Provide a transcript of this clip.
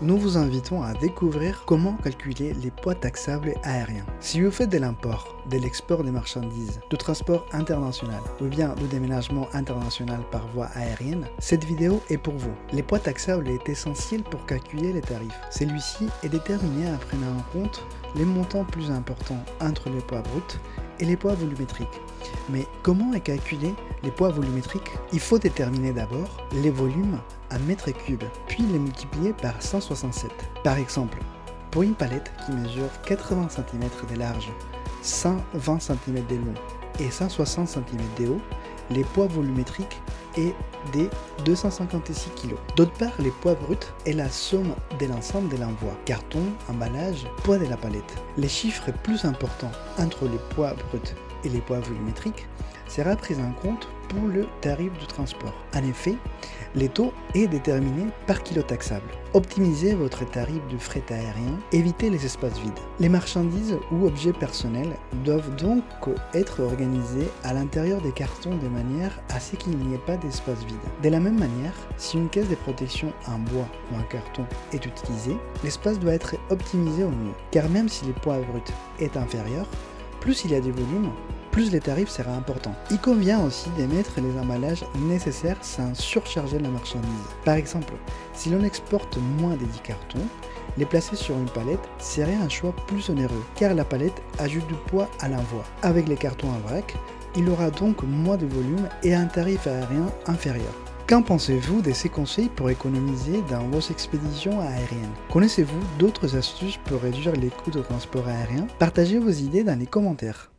Nous vous invitons à découvrir comment calculer les poids taxables aériens. Si vous faites de l'import, de l'export des marchandises, du transport international ou bien du déménagement international par voie aérienne, cette vidéo est pour vous. Les poids taxables est essentiel pour calculer les tarifs. Celui-ci est déterminé en prenant en compte les montants plus importants entre les poids bruts et les poids volumétriques. Mais comment est calculé les poids volumétriques? Il faut déterminer d'abord les volumes en mètres cubes, puis les multiplier par 167. Par exemple, pour une palette qui mesure 80 cm de large, 120 cm de long et 160 cm de haut, les poids volumétriques est de 256 kg. D'autre part, les poids bruts est la somme de l'ensemble de l'envoi, carton, emballage, poids de la palette. Les chiffres plus importants entre les poids bruts et les poids volumétriques sera pris en compte pour le tarif du transport. En effet, le taux est déterminé par kilo taxable. Optimisez votre tarif du fret aérien, évitez les espaces vides. Les marchandises ou objets personnels doivent donc être organisés à l'intérieur des cartons de manière à ce qu'il n'y ait pas d'espace vide. De la même manière, si une caisse de protection en bois ou en carton est utilisée, l'espace doit être optimisé au mieux, car même si le poids brut est inférieur, plus il y a du volume, plus le tarif sera important. Il convient aussi d'émettre les emballages nécessaires sans surcharger la marchandise. Par exemple, si l'on exporte moins de 10 cartons, les placer sur une palette serait un choix plus onéreux, car la palette ajoute du poids à l'envoi. Avec les cartons en vrac, il aura donc moins de volume et un tarif aérien inférieur. Qu'en pensez-vous de ces conseils pour économiser dans vos expéditions aériennes? Connaissez-vous d'autres astuces pour réduire les coûts de transport aérien? Partagez vos idées dans les commentaires.